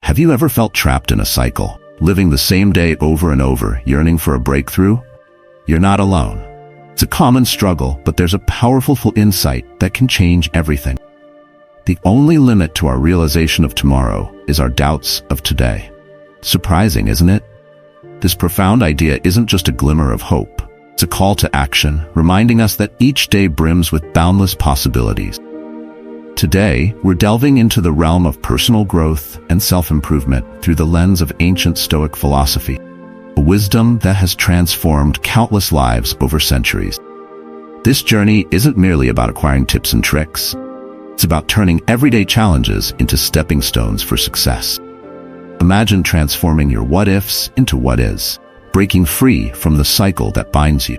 Have you ever felt trapped in a cycle, living the same day over and over, yearning for a breakthrough? You're not alone. It's a common struggle, but there's a powerful insight that can change everything. The only limit to our realization of tomorrow is our doubts of today. Surprising, isn't it? This profound idea isn't just a glimmer of hope. It's a call to action, reminding us that each day brims with boundless possibilities. Today, we're delving into the realm of personal growth and self-improvement through the lens of ancient Stoic philosophy, a wisdom that has transformed countless lives over centuries. This journey isn't merely about acquiring tips and tricks. It's about turning everyday challenges into stepping stones for success. Imagine transforming your what-ifs into what-is, breaking free from the cycle that binds you.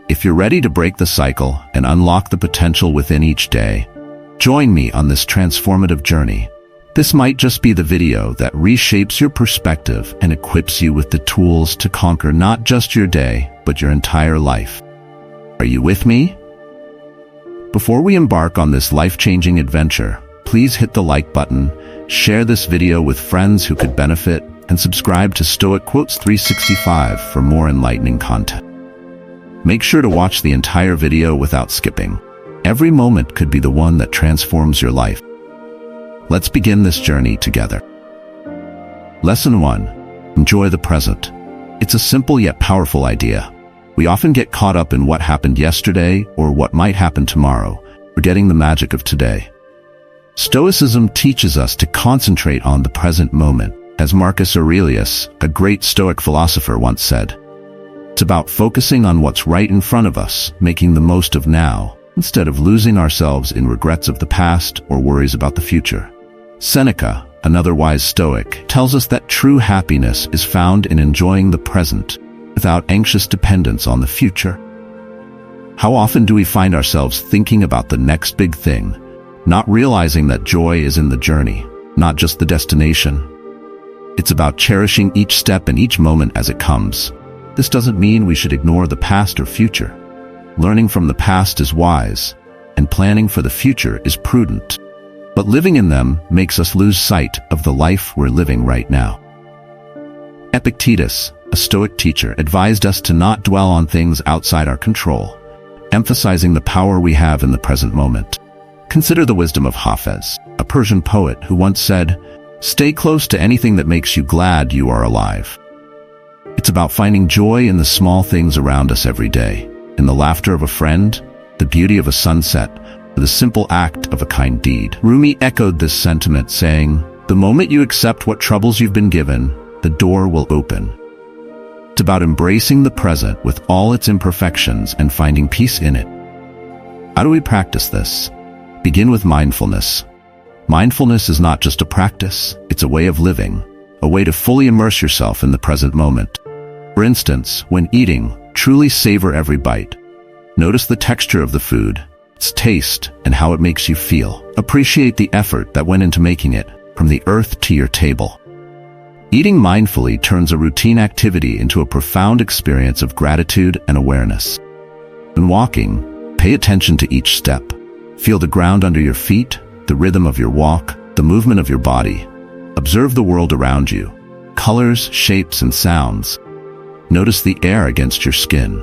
If you're ready to break the cycle and unlock the potential within each day, join me on this transformative journey. This might just be the video that reshapes your perspective and equips you with the tools to conquer not just your day, but your entire life. Are you with me? Before we embark on this life-changing adventure, please hit the like button, share this video with friends who could benefit, and subscribe to Stoic Quotes 365 for more enlightening content. Make sure to watch the entire video without skipping. Every moment could be the one that transforms your life. Let's begin this journey together. Lesson 1. Enjoy the present. It's a simple yet powerful idea. We often get caught up in what happened yesterday or what might happen tomorrow, forgetting the magic of today. Stoicism teaches us to concentrate on the present moment, as Marcus Aurelius, a great Stoic philosopher, once said. It's about focusing on what's right in front of us, making the most of now, instead of losing ourselves in regrets of the past or worries about the future. Seneca, another wise Stoic, tells us that true happiness is found in enjoying the present, without anxious dependence on the future. How often do we find ourselves thinking about the next big thing, not realizing that joy is in the journey, not just the destination? It's about cherishing each step and each moment as it comes. This doesn't mean we should ignore the past or future. Learning from the past is wise, and planning for the future is prudent. But living in them makes us lose sight of the life we're living right now. Epictetus, a Stoic teacher, advised us to not dwell on things outside our control, emphasizing the power we have in the present moment. Consider the wisdom of Hafez, a Persian poet who once said, "Stay close to anything that makes you glad you are alive." It's about finding joy in the small things around us every day, in the laughter of a friend, the beauty of a sunset, or the simple act of a kind deed. Rumi echoed this sentiment, saying, "The moment you accept what troubles you've been given, the door will open." It's about embracing the present with all its imperfections and finding peace in it. How do we practice this? Begin with mindfulness. Mindfulness is not just a practice, it's a way of living, a way to fully immerse yourself in the present moment. For instance, when eating, truly savor every bite. Notice the texture of the food, its taste, and how it makes you feel. Appreciate the effort that went into making it, from the earth to your table. Eating mindfully turns a routine activity into a profound experience of gratitude and awareness. When walking, pay attention to each step. Feel the ground under your feet, the rhythm of your walk, the movement of your body. Observe the world around you, colors, shapes, and sounds. Notice the air against your skin,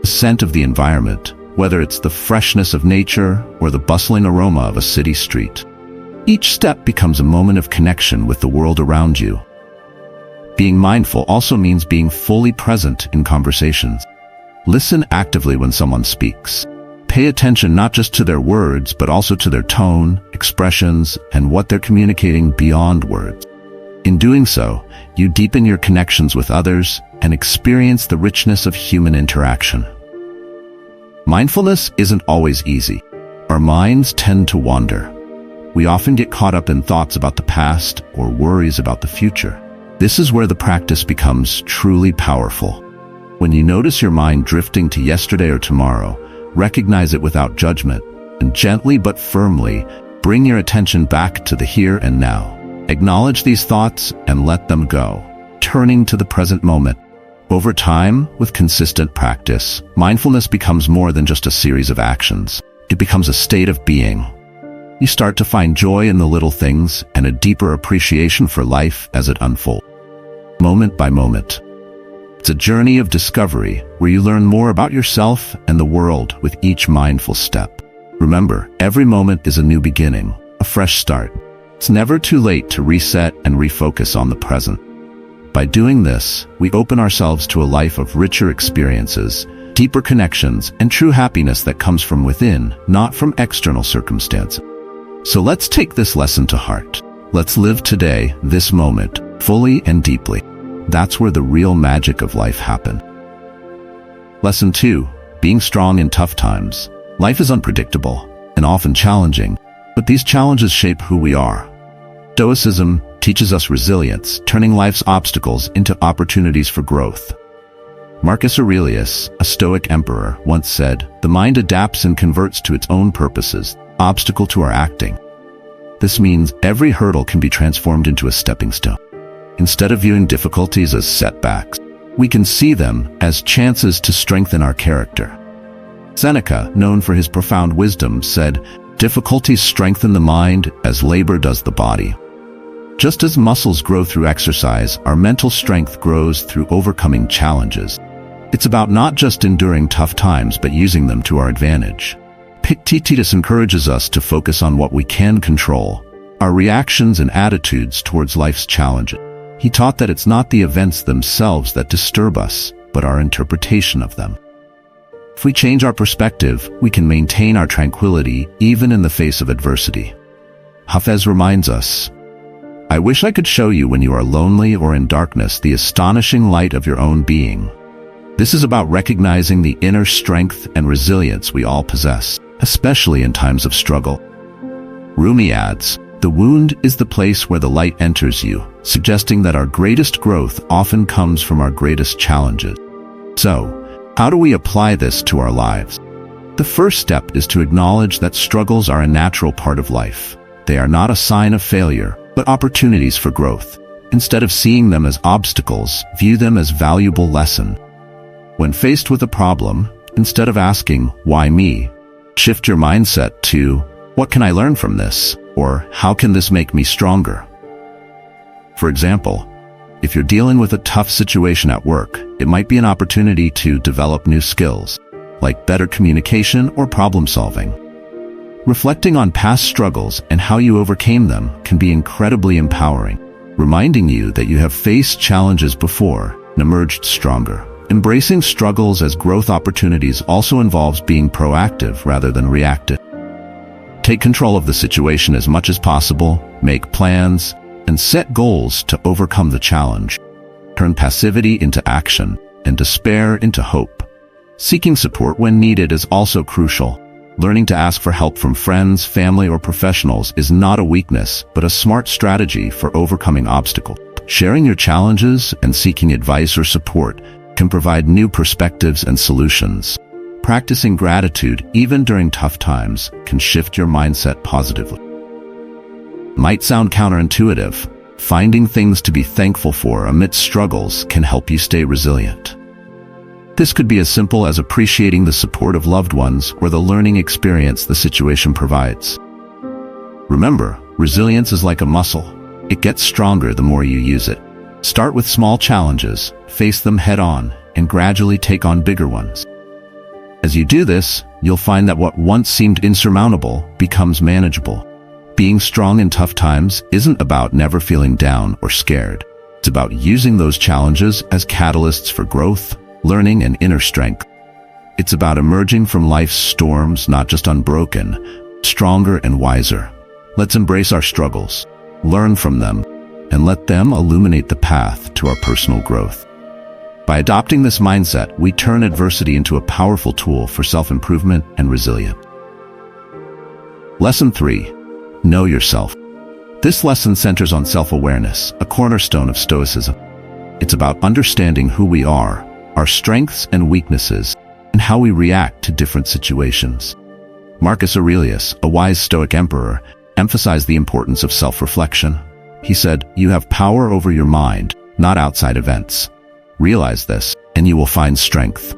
the scent of the environment, whether it's the freshness of nature or the bustling aroma of a city street. Each step becomes a moment of connection with the world around you. Being mindful also means being fully present in conversations. Listen actively when someone speaks. Pay attention not just to their words, but also to their tone, expressions, and what they're communicating beyond words. In doing so, you deepen your connections with others and experience the richness of human interaction. Mindfulness isn't always easy. Our minds tend to wander. We often get caught up in thoughts about the past or worries about the future. This is where the practice becomes truly powerful. When you notice your mind drifting to yesterday or tomorrow, recognize it without judgment, and gently but firmly bring your attention back to the here and now. Acknowledge these thoughts and let them go, turning to the present moment. Over time, with consistent practice, mindfulness becomes more than just a series of actions. It becomes a state of being. You start to find joy in the little things and a deeper appreciation for life as it unfolds, moment by moment. It's a journey of discovery where you learn more about yourself and the world with each mindful step. Remember, every moment is a new beginning, a fresh start. It's never too late to reset and refocus on the present. By doing this, we open ourselves to a life of richer experiences, deeper connections, and true happiness that comes from within, not from external circumstances. So let's take this lesson to heart. Let's live today, this moment, fully and deeply. That's where the real magic of life happens. Lesson 2. Being strong in tough times. Life is unpredictable and often challenging, but these challenges shape who we are. Stoicism teaches us resilience, turning life's obstacles into opportunities for growth. Marcus Aurelius, a Stoic emperor, once said, "The mind adapts and converts to its own purposes, obstacle to our acting." This means every hurdle can be transformed into a stepping stone. Instead of viewing difficulties as setbacks, we can see them as chances to strengthen our character. Seneca, known for his profound wisdom, said, "Difficulties strengthen the mind as labor does the body." Just as muscles grow through exercise, our mental strength grows through overcoming challenges. It's about not just enduring tough times, but using them to our advantage. Epictetus encourages us to focus on what we can control, our reactions and attitudes towards life's challenges. He taught that it's not the events themselves that disturb us, but our interpretation of them. If we change our perspective, we can maintain our tranquility even in the face of adversity. Hafez reminds us, "I wish I could show you when you are lonely or in darkness the astonishing light of your own being." This is about recognizing the inner strength and resilience we all possess, especially in times of struggle. Rumi adds, "The wound is the place where the light enters you," suggesting that our greatest growth often comes from our greatest challenges. So, how do we apply this to our lives? The first step is to acknowledge that struggles are a natural part of life. They are not a sign of failure, but opportunities for growth. Instead of seeing them as obstacles, view them as valuable lessons. When faced with a problem, instead of asking, "Why me?" shift your mindset to, "What can I learn from this?" or "How can this make me stronger?" For example, if you're dealing with a tough situation at work, it might be an opportunity to develop new skills, like better communication or problem solving. Reflecting on past struggles and how you overcame them can be incredibly empowering, reminding you that you have faced challenges before and emerged stronger. Embracing struggles as growth opportunities also involves being proactive rather than reactive. Take control of the situation as much as possible, make plans, and set goals to overcome the challenge. Turn passivity into action and despair into hope. Seeking support when needed is also crucial. Learning to ask for help from friends, family, or professionals is not a weakness, but a smart strategy for overcoming obstacles. Sharing your challenges and seeking advice or support can provide new perspectives and solutions. Practicing gratitude, even during tough times, can shift your mindset positively. Might sound counterintuitive. Finding things to be thankful for amidst struggles can help you stay resilient. This could be as simple as appreciating the support of loved ones or the learning experience the situation provides. Remember, resilience is like a muscle. It gets stronger the more you use it. Start with small challenges, face them head-on, and gradually take on bigger ones. As you do this, you'll find that what once seemed insurmountable becomes manageable. Being strong in tough times isn't about never feeling down or scared. It's about using those challenges as catalysts for growth, learning, and inner strength. It's about emerging from life's storms not just unbroken, stronger and wiser. Let's embrace our struggles, learn from them, and let them illuminate the path to our personal growth. By adopting this mindset, we turn adversity into a powerful tool for self-improvement and resilience. Lesson 3. Know yourself. This lesson centers on self-awareness, a cornerstone of Stoicism. It's about understanding who we are, our strengths and weaknesses, and how we react to different situations. Marcus Aurelius, a wise Stoic emperor, emphasized the importance of self-reflection. He said, "You have power over your mind, not outside events. Realize this, and you will find strength."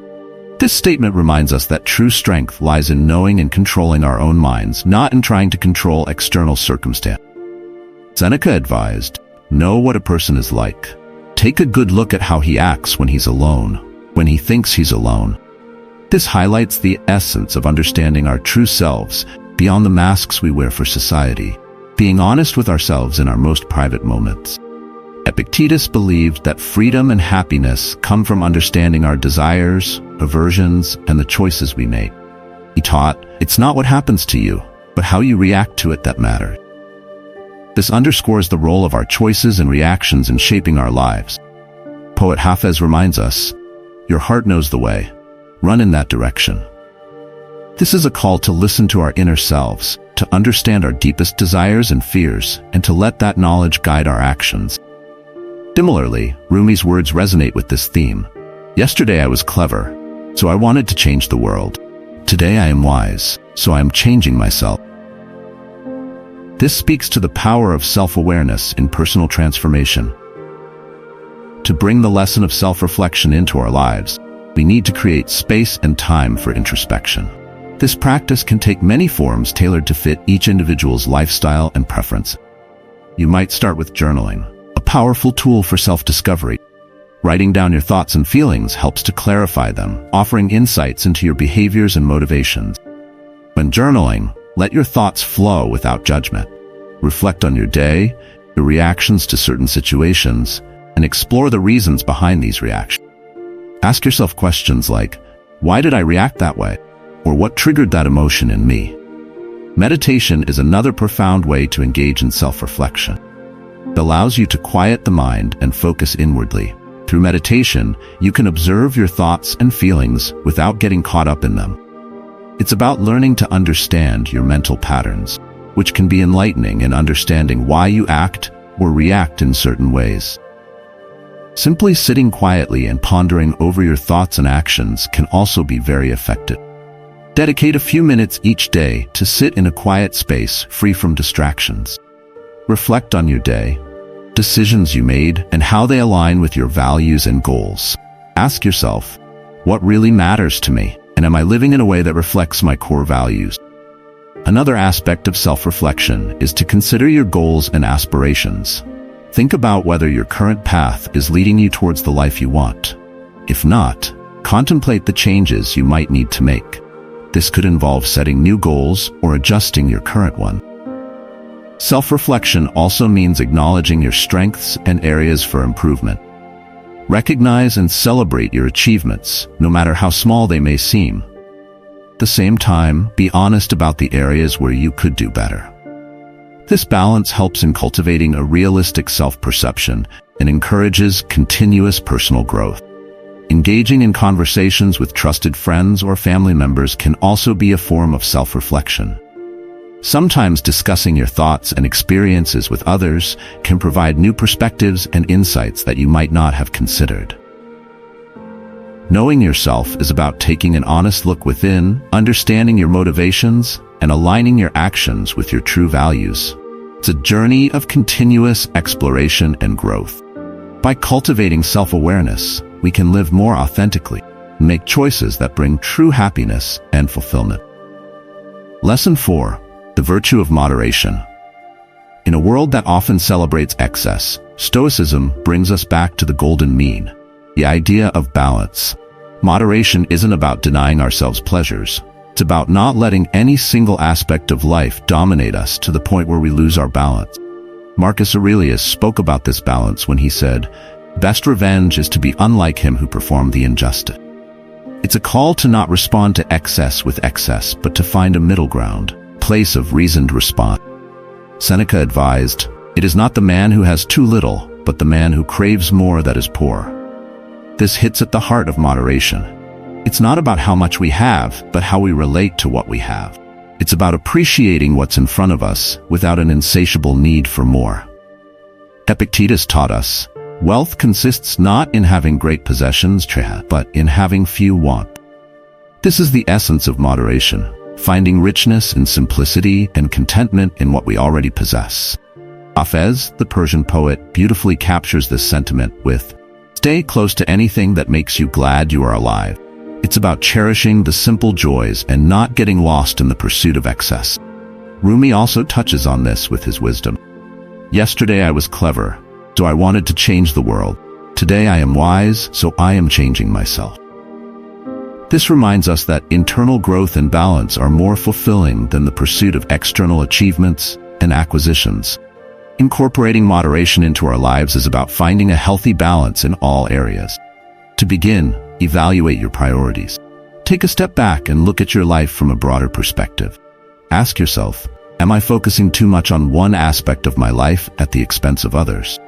This statement reminds us that true strength lies in knowing and controlling our own minds, not in trying to control external circumstances. Seneca advised, "Know what a person is like. Take a good look at how he acts when he's alone, when he thinks he's alone." This highlights the essence of understanding our true selves beyond the masks we wear for society, being honest with ourselves in our most private moments. Epictetus believed that freedom and happiness come from understanding our desires, aversions, and the choices we make. He taught, "It's not what happens to you, but how you react to it that matters." This underscores the role of our choices and reactions in shaping our lives. Poet Hafez reminds us, "Your heart knows the way. Run in that direction." This is a call to listen to our inner selves, to understand our deepest desires and fears, and to let that knowledge guide our actions. Similarly, Rumi's words resonate with this theme. "Yesterday I was clever, so I wanted to change the world. Today I am wise, so I am changing myself." This speaks to the power of self-awareness in personal transformation. To bring the lesson of self-reflection into our lives, we need to create space and time for introspection. This practice can take many forms tailored to fit each individual's lifestyle and preference. You might start with journaling, a powerful tool for self-discovery. Writing down your thoughts and feelings helps to clarify them, offering insights into your behaviors and motivations. When journaling, let your thoughts flow without judgment. Reflect on your day, your reactions to certain situations, and explore the reasons behind these reactions. Ask yourself questions like, "Why did I react that way?" Or "What triggered that emotion in me?" Meditation is another profound way to engage in self-reflection. It allows you to quiet the mind and focus inwardly. Through meditation, you can observe your thoughts and feelings without getting caught up in them. It's about learning to understand your mental patterns, which can be enlightening in understanding why you act or react in certain ways. Simply sitting quietly and pondering over your thoughts and actions can also be very effective. Dedicate a few minutes each day to sit in a quiet space free from distractions. Reflect on your day, decisions you made, and how they align with your values and goals. Ask yourself, what really matters to me, and am I living in a way that reflects my core values? Another aspect of self-reflection is to consider your goals and aspirations. Think about whether your current path is leading you towards the life you want. If not, contemplate the changes you might need to make. This could involve setting new goals or adjusting your current one. Self-reflection also means acknowledging your strengths and areas for improvement. Recognize and celebrate your achievements, no matter how small they may seem. At the same time, be honest about the areas where you could do better. This balance helps in cultivating a realistic self-perception and encourages continuous personal growth. Engaging in conversations with trusted friends or family members can also be a form of self-reflection. Sometimes discussing your thoughts and experiences with others can provide new perspectives and insights that you might not have considered. Knowing yourself is about taking an honest look within, understanding your motivations, and aligning your actions with your true values. It's a journey of continuous exploration and growth. By cultivating self-awareness, we can live more authentically and make choices that bring true happiness and fulfillment. Lesson 4. The virtue of moderation. In a world that often celebrates excess, Stoicism brings us back to the golden mean, the idea of balance. Moderation isn't about denying ourselves pleasures. It's about not letting any single aspect of life dominate us to the point where we lose our balance. Marcus Aurelius spoke about this balance when he said, "Best revenge is to be unlike him who performed the injustice." It's a call to not respond to excess with excess, but to find a middle ground, place of reasoned response. Seneca advised, "It is not the man who has too little, but the man who craves more that is poor." This hits at the heart of moderation. It's not about how much we have, but how we relate to what we have. It's about appreciating what's in front of us without an insatiable need for more. Epictetus taught us, wealth consists not in having great possessions, but in having few want. This is the essence of moderation, finding richness in simplicity and contentment in what we already possess. Hafez, the Persian poet, beautifully captures this sentiment with, "Stay close to anything that makes you glad you are alive." It's It's about cherishing the simple joys and not getting lost in the pursuit of excess. Rumi also touches on this with his wisdom. Yesterday I was clever, so I wanted to change the world. Today I am wise, so I am changing myself. This reminds us that internal growth and balance are more fulfilling than the pursuit of external achievements and acquisitions. Incorporating moderation into our lives is about finding a healthy balance in all areas. To begin, evaluate your priorities. Take a step back and look at your life from a broader perspective. Ask yourself, am I focusing too much on one aspect of my life at the expense of others?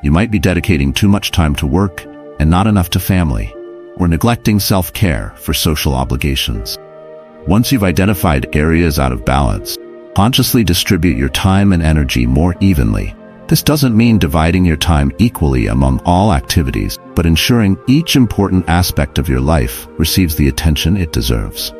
You might be dedicating too much time to work and not enough to family, or neglecting self-care for social obligations. Once you've identified areas out of balance, consciously distribute your time and energy more evenly. This doesn't mean dividing your time equally among all activities, but ensuring each important aspect of your life receives the attention it deserves.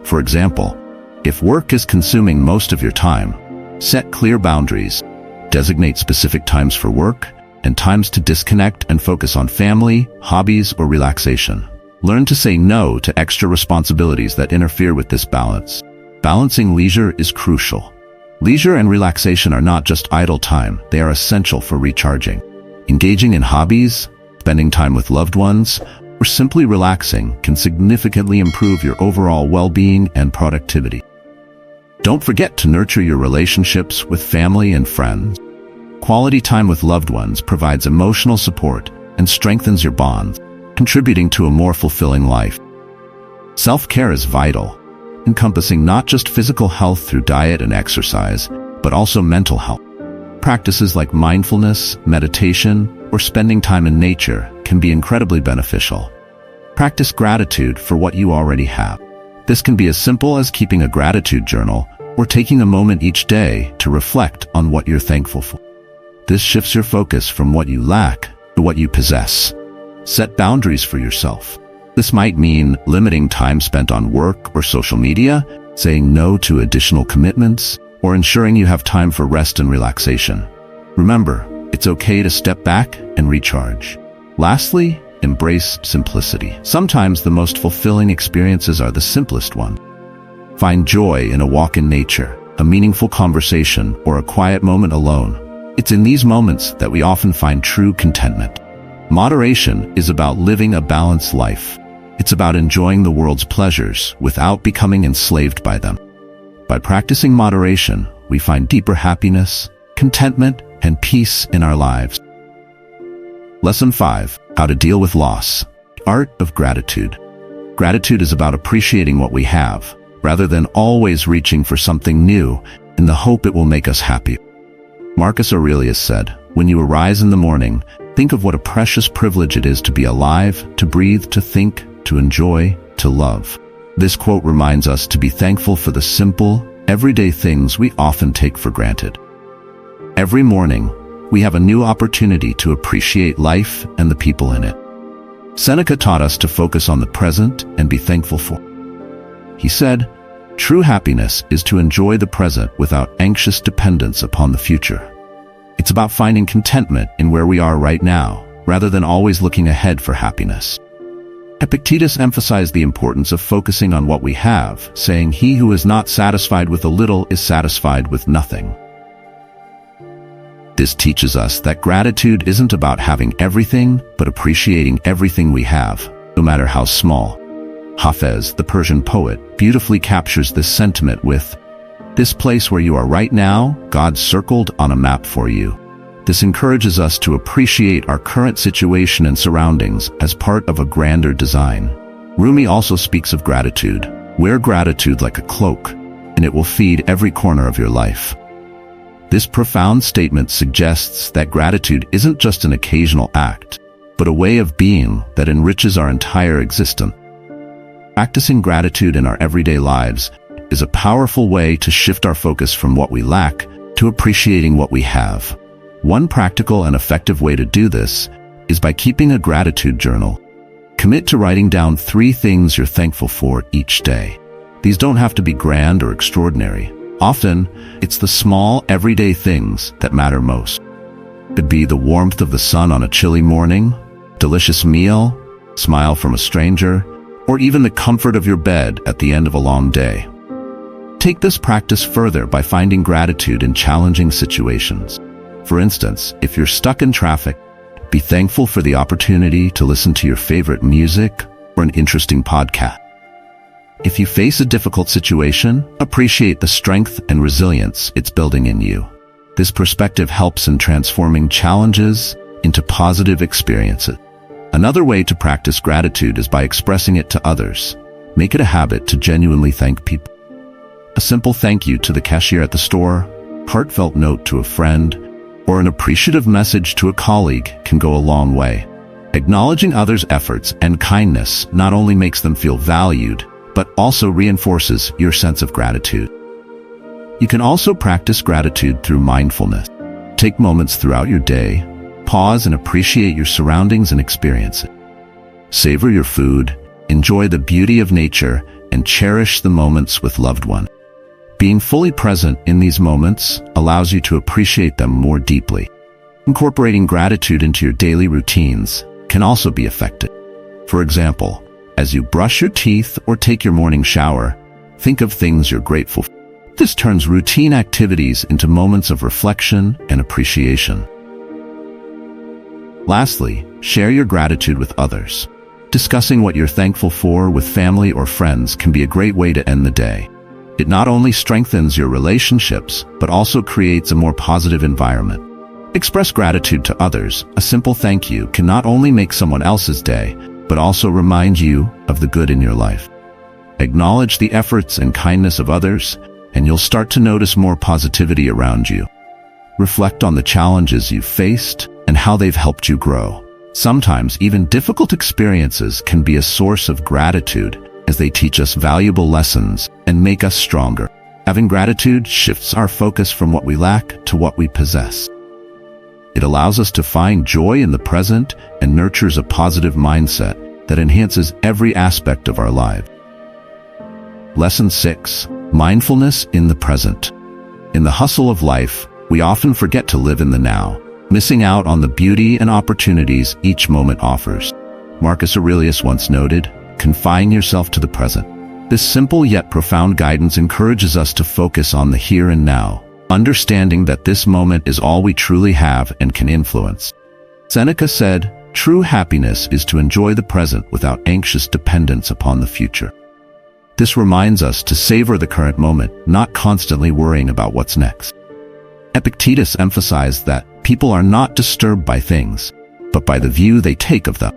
For example, if work is consuming most of your time, set clear boundaries, designate specific times for work, and times to disconnect and focus on family, hobbies, or relaxation. Learn to say no to extra responsibilities that interfere with this balance. Balancing leisure is crucial. Leisure and relaxation are not just idle time, they are essential for recharging. Engaging in hobbies, spending time with loved ones, or simply relaxing can significantly improve your overall well-being and productivity. Don't forget to nurture your relationships with family and friends. Quality time with loved ones provides emotional support and strengthens your bonds, contributing to a more fulfilling life. Self-care is vital, encompassing not just physical health through diet and exercise, but also mental health. Practices like mindfulness, meditation, or spending time in nature can be incredibly beneficial. Practice gratitude for what you already have. This can be as simple as keeping a gratitude journal or taking a moment each day to reflect on what you're thankful for. This shifts your focus from what you lack to what you possess. Set boundaries for yourself. This might mean limiting time spent on work or social media, saying no to additional commitments, or ensuring you have time for rest and relaxation. Remember, it's okay to step back and recharge. Lastly, embrace simplicity. Sometimes the most fulfilling experiences are the simplest ones. Find joy in a walk in nature, a meaningful conversation, or a quiet moment alone. It's in these moments that we often find true contentment. Moderation is about living a balanced life. It's about enjoying the world's pleasures without becoming enslaved by them. By practicing moderation, we find deeper happiness, contentment, and peace in our lives. Lesson 5. How to deal with loss. The art of gratitude. Gratitude is about appreciating what we have, rather than always reaching for something new in the hope it will make us happy. Marcus Aurelius said, "When you arise in the morning, think of what a precious privilege it is to be alive, to breathe, to think, to enjoy, to love." This quote reminds us to be thankful for the simple, everyday things we often take for granted. Every morning, we have a new opportunity to appreciate life and the people in it. Seneca taught us to focus on the present and be thankful for. He said, "True happiness is to enjoy the present without anxious dependence upon the future." It's about finding contentment in where we are right now, rather than always looking ahead for happiness. Epictetus emphasized the importance of focusing on what we have, saying, "He who is not satisfied with a little is satisfied with nothing." This teaches us that gratitude isn't about having everything, but appreciating everything we have, no matter how small. Hafez, the Persian poet, beautifully captures this sentiment with, "This place where you are right now, God circled on a map for you." This encourages us to appreciate our current situation and surroundings as part of a grander design. Rumi also speaks of gratitude. Wear gratitude like a cloak, and it will feed every corner of your life. This profound statement suggests that gratitude isn't just an occasional act, but a way of being that enriches our entire existence. Practicing gratitude in our everyday lives is a powerful way to shift our focus from what we lack to appreciating what we have. One practical and effective way to do this is by keeping a gratitude journal. Commit to writing down 3 things you're thankful for each day. These don't have to be grand or extraordinary. Often, it's the small, everyday things that matter most. It could be the warmth of the sun on a chilly morning, delicious meal, smile from a stranger, or even the comfort of your bed at the end of a long day. Take this practice further by finding gratitude in challenging situations. For instance, if you're stuck in traffic, be thankful for the opportunity to listen to your favorite music or an interesting podcast. If you face a difficult situation, appreciate the strength and resilience it's building in you. This perspective helps in transforming challenges into positive experiences. Another way to practice gratitude is by expressing it to others. Make it a habit to genuinely thank people. A simple thank you to the cashier at the store, heartfelt note to a friend, or an appreciative message to a colleague can go a long way. Acknowledging others' efforts and kindness not only makes them feel valued, but also reinforces your sense of gratitude. You can also practice gratitude through mindfulness. Take moments throughout your day, pause and appreciate your surroundings and experiences. Savor your food, enjoy the beauty of nature, and cherish the moments with loved ones. Being fully present in these moments allows you to appreciate them more deeply. Incorporating gratitude into your daily routines can also be effective. For example, as you brush your teeth or take your morning shower, think of things you're grateful for. This turns routine activities into moments of reflection and appreciation. Lastly, share your gratitude with others. Discussing what you're thankful for with family or friends can be a great way to end the day. It not only strengthens your relationships, but also creates a more positive environment. Express gratitude to others. A simple thank you can not only make someone else's day, but also remind you of the good in your life. Acknowledge the efforts and kindness of others, and you'll start to notice more positivity around you. Reflect on the challenges you've faced and how they've helped you grow. Sometimes even difficult experiences can be a source of gratitude, as they teach us valuable lessons and make us stronger. Having gratitude shifts our focus from what we lack to what we possess. It allows us to find joy in the present and nurtures a positive mindset that enhances every aspect of our life. Lesson 6. Mindfulness in the present. In the hustle of life, we often forget to live in the now, missing out on the beauty and opportunities each moment offers. Marcus Aurelius once noted, "Confine yourself to the present." This simple yet profound guidance encourages us to focus on the here and now, understanding that this moment is all we truly have and can influence. Seneca said, "True happiness is to enjoy the present without anxious dependence upon the future." This reminds us to savor the current moment, not constantly worrying about what's next. Epictetus emphasized that people are not disturbed by things, but by the view they take of them.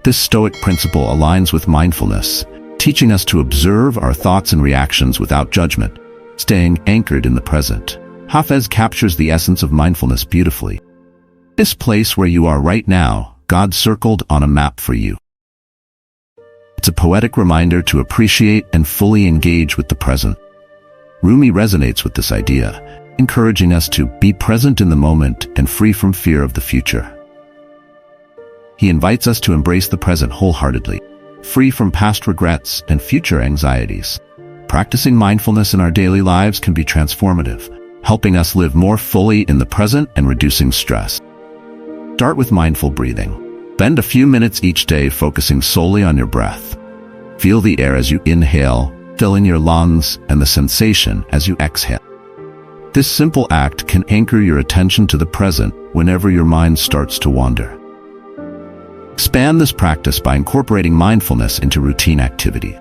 This Stoic principle aligns with mindfulness, teaching us to observe our thoughts and reactions without judgment, staying anchored in the present. Hafez captures the essence of mindfulness beautifully. This place where you are right now, God circled on a map for you. It's a poetic reminder to appreciate and fully engage with the present. Rumi resonates with this idea, encouraging us to be present in the moment and free from fear of the future. He invites us to embrace the present wholeheartedly, free from past regrets and future anxieties. Practicing mindfulness in our daily lives can be transformative, helping us live more fully in the present and reducing stress. Start with mindful breathing. Spend a few minutes each day focusing solely on your breath. Feel the air as you inhale, filling your lungs, and the sensation as you exhale. This simple act can anchor your attention to the present whenever your mind starts to wander. Expand this practice by incorporating mindfulness into routine activity.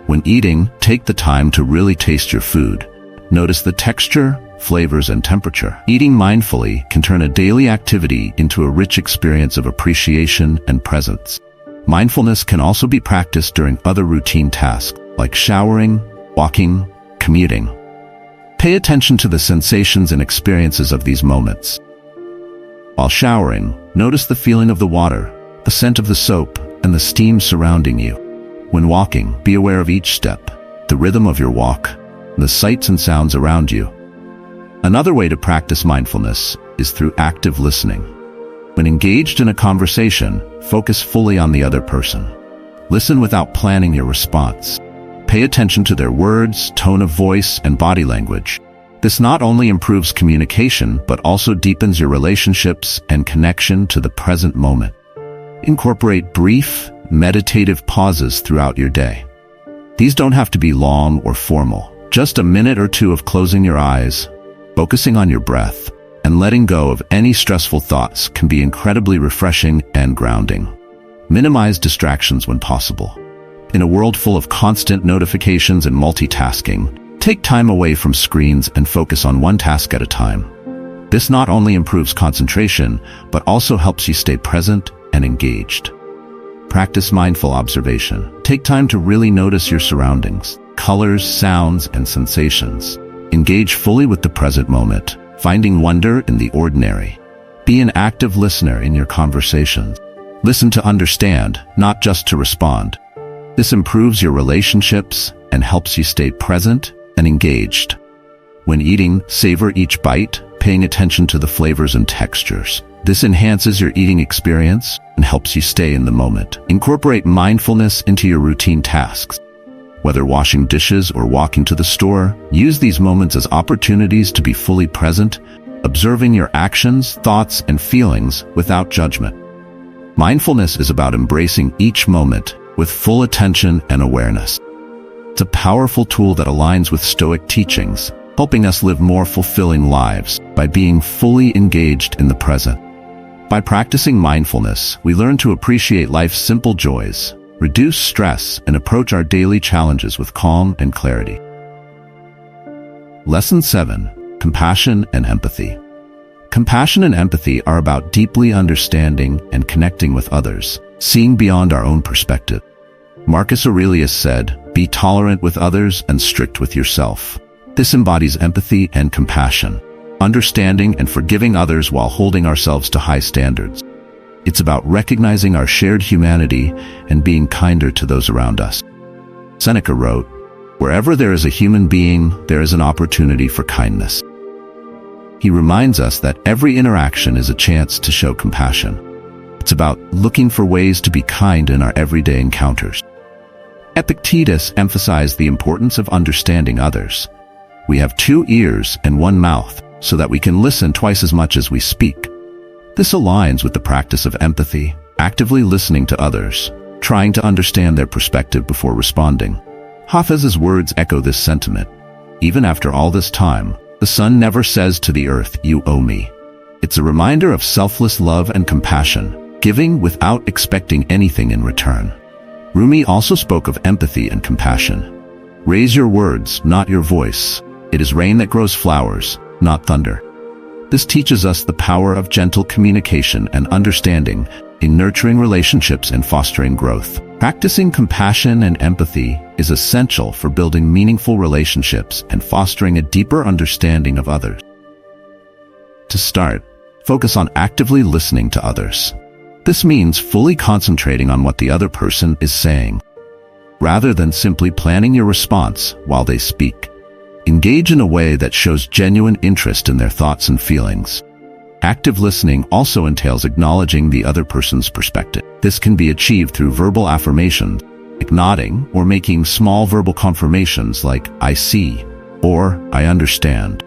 When eating, take the time to really taste your food. Notice the texture, flavors, and temperature. Eating mindfully can turn a daily activity into a rich experience of appreciation and presence. Mindfulness can also be practiced during other routine tasks, like showering, walking, commuting. Pay attention to the sensations and experiences of these moments. While showering, notice the feeling of the water, the scent of the soap, and the steam surrounding you. When walking, be aware of each step, the rhythm of your walk, and the sights and sounds around you. Another way to practice mindfulness is through active listening. When engaged in a conversation, focus fully on the other person. Listen without planning your response. Pay attention to their words, tone of voice, and body language. This not only improves communication, but also deepens your relationships and connection to the present moment. Incorporate brief, meditative pauses throughout your day. These don't have to be long or formal. Just a minute or two of closing your eyes, focusing on your breath, and letting go of any stressful thoughts can be incredibly refreshing and grounding. Minimize distractions when possible. In a world full of constant notifications and multitasking, take time away from screens and focus on one task at a time. This not only improves concentration, but also helps you stay present and engaged. Practice mindful observation. Take time to really notice your surroundings, colors, sounds, and sensations. Engage fully with the present moment, finding wonder in the ordinary. Be an active listener in your conversations. Listen to understand, not just to respond. This improves your relationships and helps you stay present and engaged. When eating, savor each bite, paying attention to the flavors and textures. This enhances your eating experience and helps you stay in the moment. Incorporate mindfulness into your routine tasks. Whether washing dishes or walking to the store, use these moments as opportunities to be fully present, observing your actions, thoughts, and feelings without judgment. Mindfulness is about embracing each moment with full attention and awareness. It's a powerful tool that aligns with Stoic teachings, helping us live more fulfilling lives by being fully engaged in the present. By practicing mindfulness, we learn to appreciate life's simple joys, reduce stress, and approach our daily challenges with calm and clarity. Lesson 7. Compassion and empathy. Compassion and empathy are about deeply understanding and connecting with others, seeing beyond our own perspective. Marcus Aurelius said, "Be tolerant with others and strict with yourself." This embodies empathy and compassion, understanding and forgiving others while holding ourselves to high standards. It's about recognizing our shared humanity and being kinder to those around us. Seneca wrote, "Wherever there is a human being, there is an opportunity for kindness." He reminds us that every interaction is a chance to show compassion. It's about looking for ways to be kind in our everyday encounters. Epictetus emphasized the importance of understanding others. We have 2 ears and 1 mouth, so that we can listen twice as much as we speak. This aligns with the practice of empathy, actively listening to others, trying to understand their perspective before responding. Hafez's words echo this sentiment. Even after all this time, the sun never says to the earth, "You owe me." It's a reminder of selfless love and compassion, giving without expecting anything in return. Rumi also spoke of empathy and compassion. "Raise your words, not your voice. It is rain that grows flowers, not thunder." This teaches us the power of gentle communication and understanding in nurturing relationships and fostering growth. Practicing compassion and empathy is essential for building meaningful relationships and fostering a deeper understanding of others. To start, focus on actively listening to others. This means fully concentrating on what the other person is saying, rather than simply planning your response while they speak. Engage in a way that shows genuine interest in their thoughts and feelings. Active listening also entails acknowledging the other person's perspective. This can be achieved through verbal affirmations, like nodding or making small verbal confirmations like "I see" or "I understand."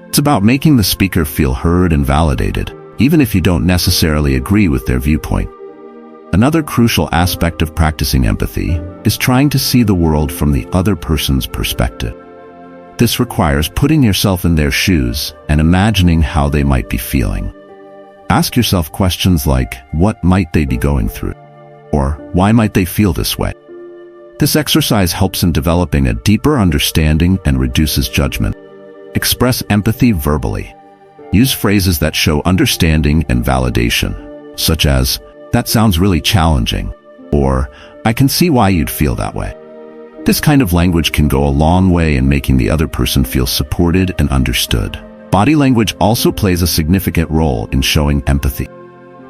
It's about making the speaker feel heard and validated, even if you don't necessarily agree with their viewpoint. Another crucial aspect of practicing empathy is trying to see the world from the other person's perspective. This requires putting yourself in their shoes and imagining how they might be feeling. Ask yourself questions like, what might they be going through? Or why might they feel this way? This exercise helps in developing a deeper understanding and reduces judgment. Express empathy verbally. Use phrases that show understanding and validation, such as, "That sounds really challenging," or "I can see why you'd feel that way." This kind of language can go a long way in making the other person feel supported and understood. Body language also plays a significant role in showing empathy.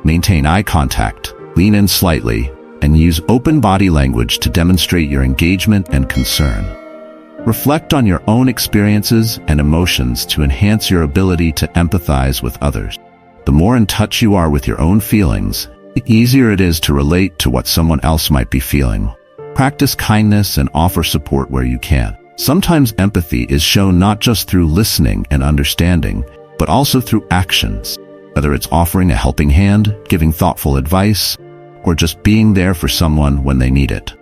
Maintain eye contact, lean in slightly, and use open body language to demonstrate your engagement and concern. Reflect on your own experiences and emotions to enhance your ability to empathize with others. The more in touch you are with your own feelings, the easier it is to relate to what someone else might be feeling. Practice kindness and offer support where you can. Sometimes empathy is shown not just through listening and understanding, but also through actions, whether it's offering a helping hand, giving thoughtful advice, or just being there for someone when they need it.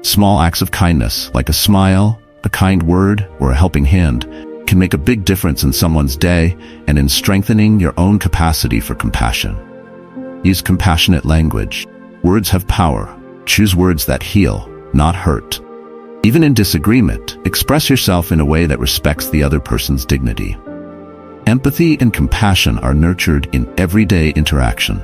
Small acts of kindness, like a smile, a kind word, or a helping hand, can make a big difference in someone's day and in strengthening your own capacity for compassion. Use compassionate language. Words have power. Choose words that heal, not hurt. Even in disagreement, express yourself in a way that respects the other person's dignity. Empathy and compassion are nurtured in everyday interaction.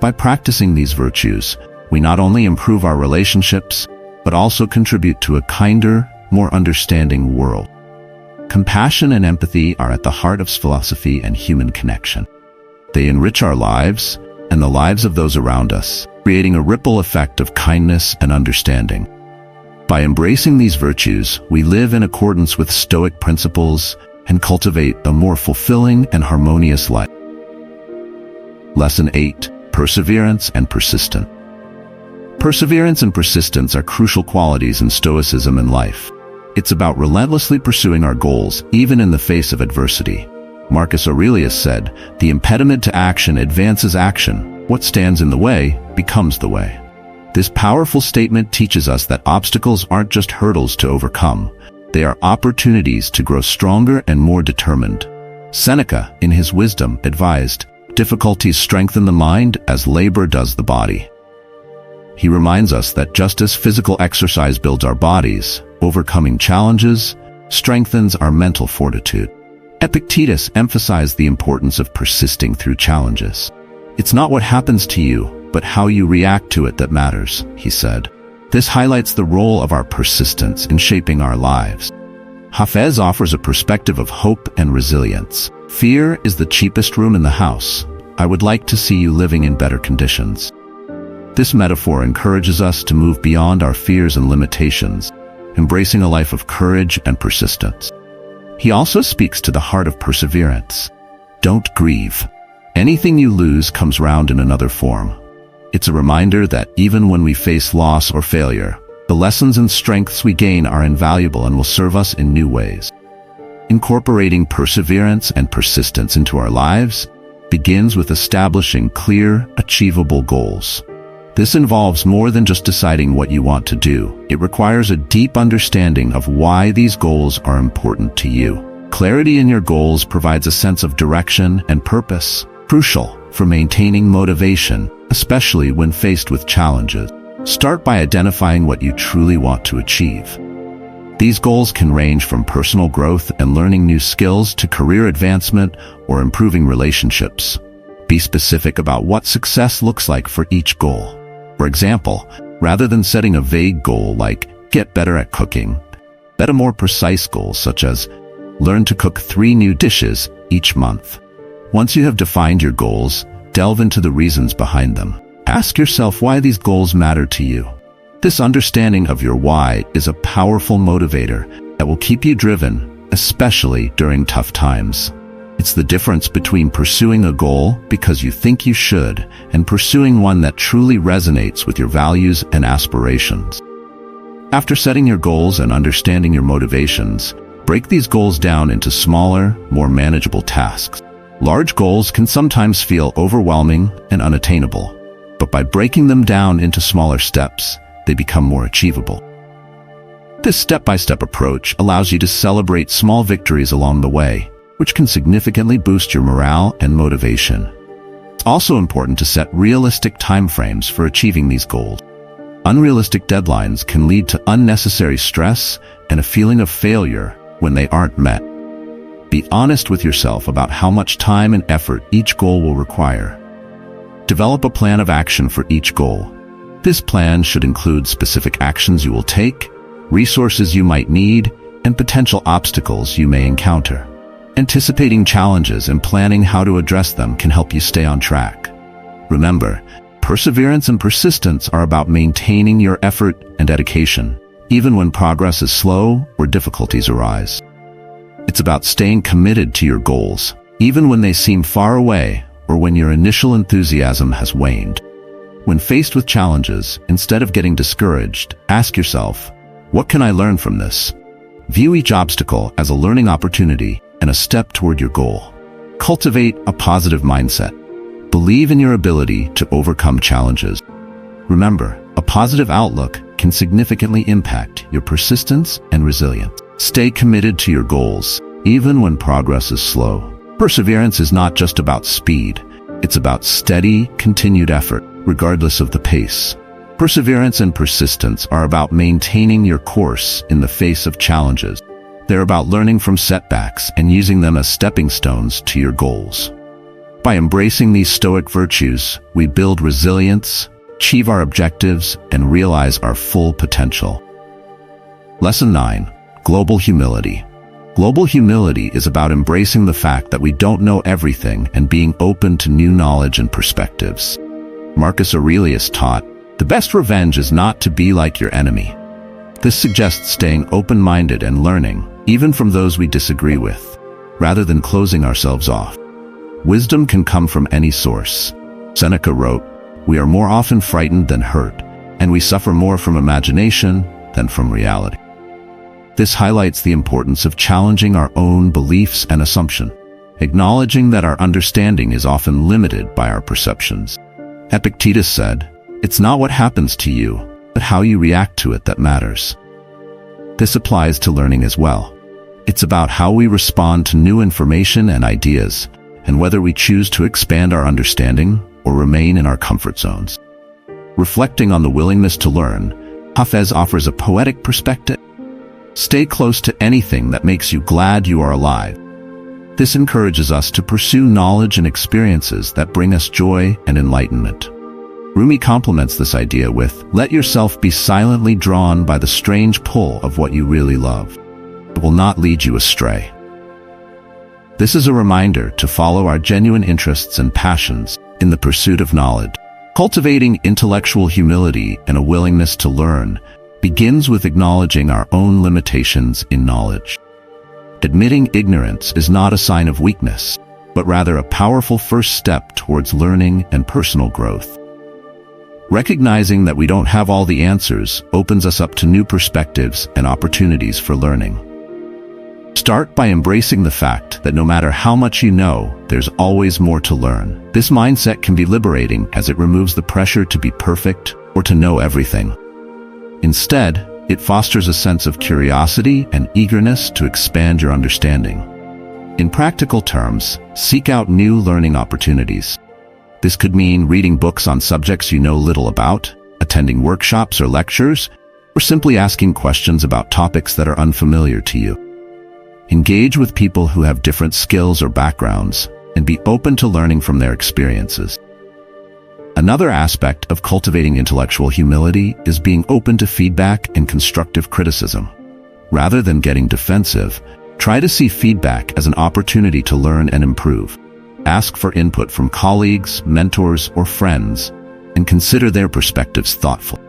By practicing these virtues, we not only improve our relationships, but also contribute to a kinder, more understanding world. Compassion and empathy are at the heart of philosophy and human connection. They enrich our lives and the lives of those around us, creating a ripple effect of kindness and understanding. By embracing these virtues, we live in accordance with Stoic principles and cultivate a more fulfilling and harmonious life. Lesson 8. Perseverance and persistence. Perseverance and persistence are crucial qualities in Stoicism and life. It's about relentlessly pursuing our goals, even in the face of adversity. Marcus Aurelius said, "The impediment to action advances action. What stands in the way becomes the way." This powerful statement teaches us that obstacles aren't just hurdles to overcome. They are opportunities to grow stronger and more determined. Seneca, in his wisdom, advised, "Difficulties strengthen the mind as labor does the body." He reminds us that just as physical exercise builds our bodies, overcoming challenges strengthens our mental fortitude. Epictetus emphasized the importance of persisting through challenges. "It's not what happens to you, but how you react to it that matters," he said. This highlights the role of our persistence in shaping our lives. Hafez offers a perspective of hope and resilience. "Fear is the cheapest room in the house. I would like to see you living in better conditions." This metaphor encourages us to move beyond our fears and limitations, embracing a life of courage and persistence. He also speaks to the heart of perseverance. Don't grieve. Anything you lose comes round in another form. It's a reminder that even when we face loss or failure, the lessons and strengths we gain are invaluable and will serve us in new ways. Incorporating perseverance and persistence into our lives begins with establishing clear, achievable goals. This involves more than just deciding what you want to do. It requires a deep understanding of why these goals are important to you. Clarity in your goals provides a sense of direction and purpose, crucial for maintaining motivation, especially when faced with challenges. Start by identifying what you truly want to achieve. These goals can range from personal growth and learning new skills to career advancement or improving relationships. Be specific about what success looks like for each goal. For example, rather than setting a vague goal like get better at cooking, set a more precise goal such as learn to cook 3 new dishes each month. Once you have defined your goals, delve into the reasons behind them. Ask yourself why these goals matter to you. This understanding of your why is a powerful motivator that will keep you driven, especially during tough times. It's the difference between pursuing a goal because you think you should and pursuing one that truly resonates with your values and aspirations. After setting your goals and understanding your motivations, break these goals down into smaller, more manageable tasks. Large goals can sometimes feel overwhelming and unattainable, but by breaking them down into smaller steps, they become more achievable. This step-by-step approach allows you to celebrate small victories along the way, which can significantly boost your morale and motivation. It's also important to set realistic timeframes for achieving these goals. Unrealistic deadlines can lead to unnecessary stress and a feeling of failure when they aren't met. Be honest with yourself about how much time and effort each goal will require. Develop a plan of action for each goal. This plan should include specific actions you will take, resources you might need, and potential obstacles you may encounter. Anticipating challenges and planning how to address them can help you stay on track. Remember, perseverance and persistence are about maintaining your effort and dedication, even when progress is slow or difficulties arise. It's about staying committed to your goals, even when they seem far away or when your initial enthusiasm has waned. When faced with challenges, instead of getting discouraged, ask yourself, what can I learn from this? View each obstacle as a learning opportunity and a step toward your goal. Cultivate a positive mindset. Believe in your ability to overcome challenges. Remember, a positive outlook can significantly impact your persistence and resilience. Stay committed to your goals, even when progress is slow. Perseverance is not just about speed. It's about steady, continued effort, regardless of the pace. Perseverance and persistence are about maintaining your course in the face of challenges. They're about learning from setbacks and using them as stepping stones to your goals. By embracing these Stoic virtues, we build resilience, achieve our objectives, and realize our full potential. Lesson 9. Global humility. Global humility is about embracing the fact that we don't know everything and being open to new knowledge and perspectives. Marcus Aurelius taught, "The best revenge is not to be like your enemy." This suggests staying open-minded and learning, even from those we disagree with, rather than closing ourselves off. Wisdom can come from any source. Seneca wrote, "We are more often frightened than hurt, and we suffer more from imagination than from reality." This highlights the importance of challenging our own beliefs and assumptions, acknowledging that our understanding is often limited by our perceptions. Epictetus said, "It's not what happens to you, but how you react to it that matters." This applies to learning as well. It's about how we respond to new information and ideas, and whether we choose to expand our understanding or remain in our comfort zones. Reflecting on the willingness to learn, Hafez offers a poetic perspective. Stay close to anything that makes you glad you are alive. This encourages us to pursue knowledge and experiences that bring us joy and enlightenment. Rumi complements this idea with, "Let yourself be silently drawn by the strange pull of what you really love. It will not lead you astray." This is a reminder to follow our genuine interests and passions in the pursuit of knowledge. Cultivating intellectual humility and a willingness to learn begins with acknowledging our own limitations in knowledge. Admitting ignorance is not a sign of weakness, but rather a powerful first step towards learning and personal growth. Recognizing that we don't have all the answers opens us up to new perspectives and opportunities for learning. Start by embracing the fact that no matter how much you know, there's always more to learn. This mindset can be liberating as it removes the pressure to be perfect or to know everything. Instead, it fosters a sense of curiosity and eagerness to expand your understanding. In practical terms, seek out new learning opportunities. This could mean reading books on subjects you know little about, attending workshops or lectures, or simply asking questions about topics that are unfamiliar to you. Engage with people who have different skills or backgrounds, and be open to learning from their experiences. Another aspect of cultivating intellectual humility is being open to feedback and constructive criticism. Rather than getting defensive, try to see feedback as an opportunity to learn and improve. Ask for input from colleagues, mentors, or friends, and consider their perspectives thoughtfully.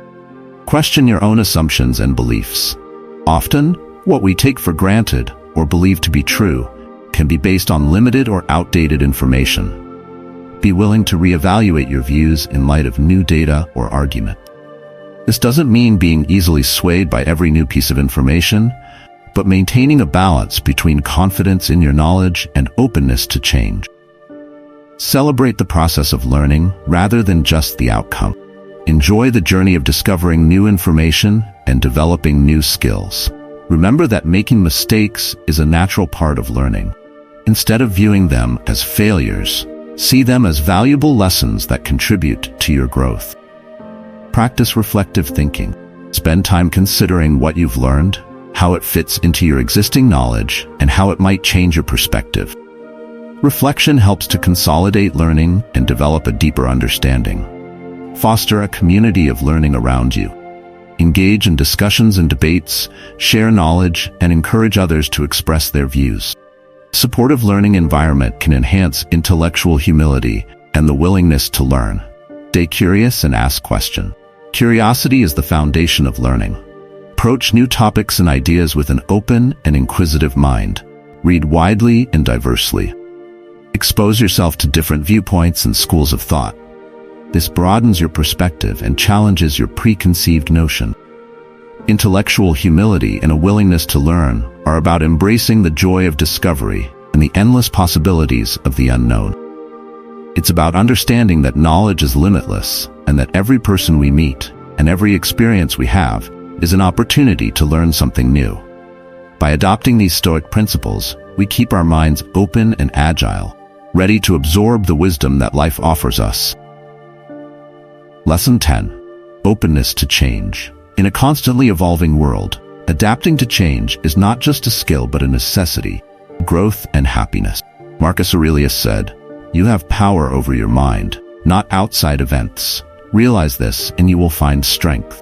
Question your own assumptions and beliefs. Often, what we take for granted or believe to be true can be based on limited or outdated information. Be willing to reevaluate your views in light of new data or argument. This doesn't mean being easily swayed by every new piece of information, but maintaining a balance between confidence in your knowledge and openness to change. Celebrate the process of learning rather than just the outcome. Enjoy the journey of discovering new information and developing new skills. Remember that making mistakes is a natural part of learning. Instead of viewing them as failures, see them as valuable lessons that contribute to your growth. Practice reflective thinking. Spend time considering what you've learned, how it fits into your existing knowledge, and how it might change your perspective. Reflection helps to consolidate learning and develop a deeper understanding. Foster a community of learning around you. Engage in discussions and debates, share knowledge, and encourage others to express their views. A supportive learning environment can enhance intellectual humility and the willingness to learn. Stay curious and ask questions. Curiosity is the foundation of learning. Approach new topics and ideas with an open and inquisitive mind. Read widely and diversely. Expose yourself to different viewpoints and schools of thought. This broadens your perspective and challenges your preconceived notion. Intellectual humility and a willingness to learn are about embracing the joy of discovery and the endless possibilities of the unknown. It's about understanding that knowledge is limitless and that every person we meet and every experience we have is an opportunity to learn something new. By adopting these Stoic principles, we keep our minds open and agile, ready to absorb the wisdom that life offers us. Lesson 10. Openness to change. In a constantly evolving world, adapting to change is not just a skill but a necessity, growth and happiness. Marcus Aurelius said, "You have power over your mind, not outside events. Realize this and you will find strength."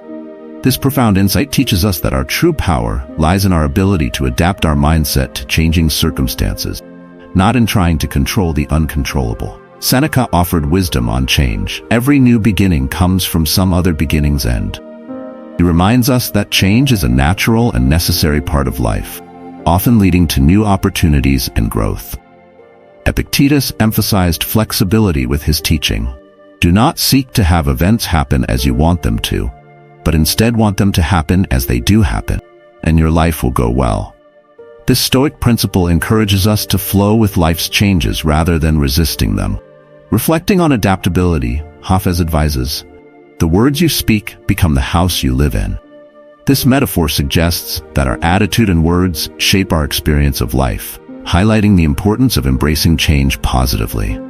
This profound insight teaches us that our true power lies in our ability to adapt our mindset to changing circumstances, not in trying to control the uncontrollable. Seneca offered wisdom on change. Every new beginning comes from some other beginning's end. He reminds us that change is a natural and necessary part of life, often leading to new opportunities and growth. Epictetus emphasized flexibility with his teaching. Do not seek to have events happen as you want them to, but instead want them to happen as they do happen, and your life will go well. This Stoic principle encourages us to flow with life's changes rather than resisting them. Reflecting on adaptability, Hafez advises, "The words you speak become the house you live in." This metaphor suggests that our attitude and words shape our experience of life, highlighting the importance of embracing change positively.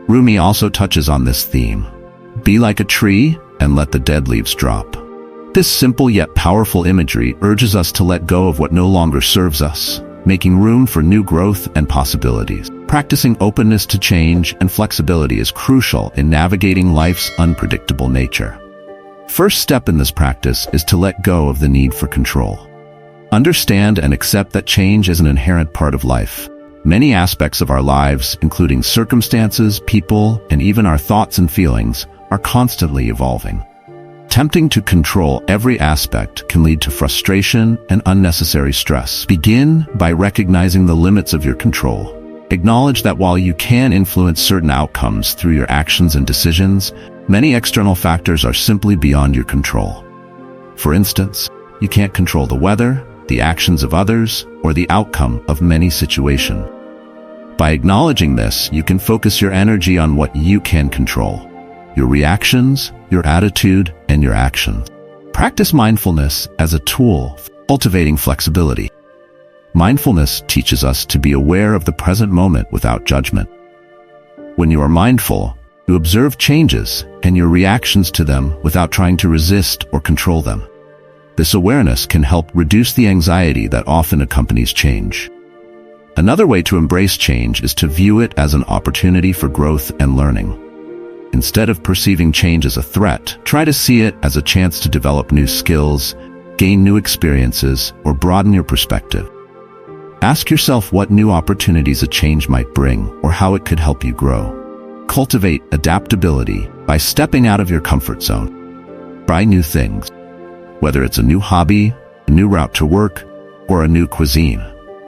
Rumi also touches on this theme. Be like a tree and let the dead leaves drop. This simple yet powerful imagery urges us to let go of what no longer serves us, making room for new growth and possibilities. Practicing openness to change and flexibility is crucial in navigating life's unpredictable nature. First step in this practice is to let go of the need for control. Understand and accept that change is an inherent part of life. Many aspects of our lives, including circumstances, people, and even our thoughts and feelings, are constantly evolving. Attempting to control every aspect can lead to frustration and unnecessary stress. Begin by recognizing the limits of your control. Acknowledge that while you can influence certain outcomes through your actions and decisions, many external factors are simply beyond your control. For instance, you can't control the weather, the actions of others, or the outcome of many situations. By acknowledging this, you can focus your energy on what you can control: your reactions, your attitude, and your actions. Practice mindfulness as a tool for cultivating flexibility. Mindfulness teaches us to be aware of the present moment without judgment. When you are mindful, you observe changes and your reactions to them without trying to resist or control them. This awareness can help reduce the anxiety that often accompanies change. Another way to embrace change is to view it as an opportunity for growth and learning. Instead of perceiving change as a threat, try to see it as a chance to develop new skills, gain new experiences, or broaden your perspective. Ask yourself what new opportunities a change might bring or how it could help you grow. Cultivate adaptability by stepping out of your comfort zone. Try new things, whether it's a new hobby, a new route to work, or a new cuisine.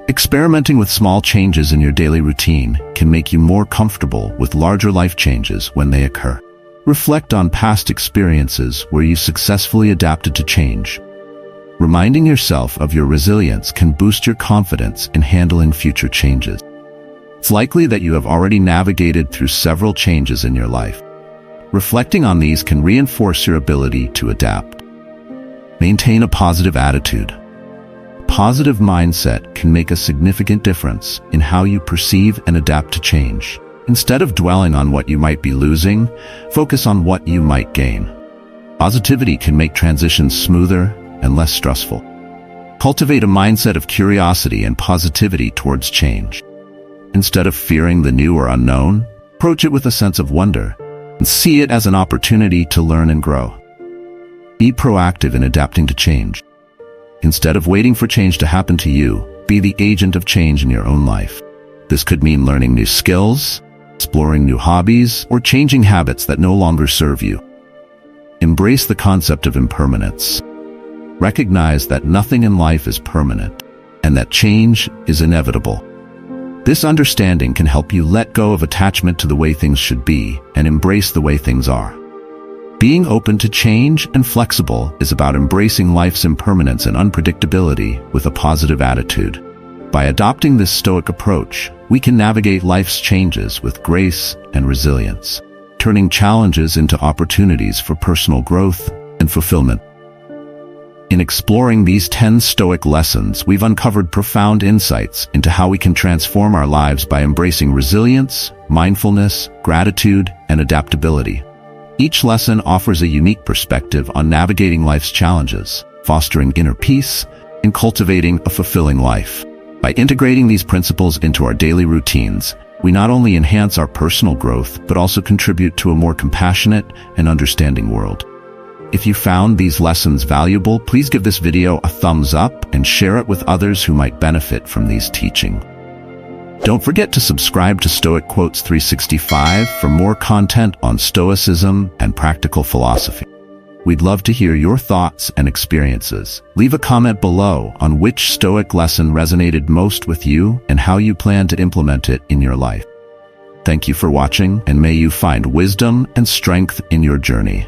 Experimenting with small changes in your daily routine can make you more comfortable with larger life changes when they occur. Reflect on past experiences where you successfully adapted to change. Reminding yourself of your resilience can boost your confidence in handling future changes. It's likely that you have already navigated through several changes in your life. Reflecting on these can reinforce your ability to adapt. Maintain a positive attitude. Positive mindset can make a significant difference in how you perceive and adapt to change. Instead of dwelling on what you might be losing, focus on what you might gain. Positivity can make transitions smoother and less stressful. Cultivate a mindset of curiosity and positivity towards change. Instead of fearing the new or unknown, approach it with a sense of wonder and see it as an opportunity to learn and grow. Be proactive in adapting to change. Instead of waiting for change to happen to you, be the agent of change in your own life. This could mean learning new skills, exploring new hobbies, or changing habits that no longer serve you. Embrace the concept of impermanence. Recognize that nothing in life is permanent, and that change is inevitable. This understanding can help you let go of attachment to the way things should be and embrace the way things are. Being open to change and flexible is about embracing life's impermanence and unpredictability with a positive attitude. By adopting this Stoic approach, we can navigate life's changes with grace and resilience, turning challenges into opportunities for personal growth and fulfillment. In exploring these 10 Stoic lessons, we've uncovered profound insights into how we can transform our lives by embracing resilience, mindfulness, gratitude, and adaptability. Each lesson offers a unique perspective on navigating life's challenges, fostering inner peace, and cultivating a fulfilling life. By integrating these principles into our daily routines, we not only enhance our personal growth, but also contribute to a more compassionate and understanding world. If you found these lessons valuable, please give this video a thumbs up and share it with others who might benefit from these teachings. Don't forget to subscribe to Stoic Quotes 365 for more content on Stoicism and practical philosophy. We'd love to hear your thoughts and experiences. Leave a comment below on which Stoic lesson resonated most with you and how you plan to implement it in your life. Thank you for watching, and may you find wisdom and strength in your journey.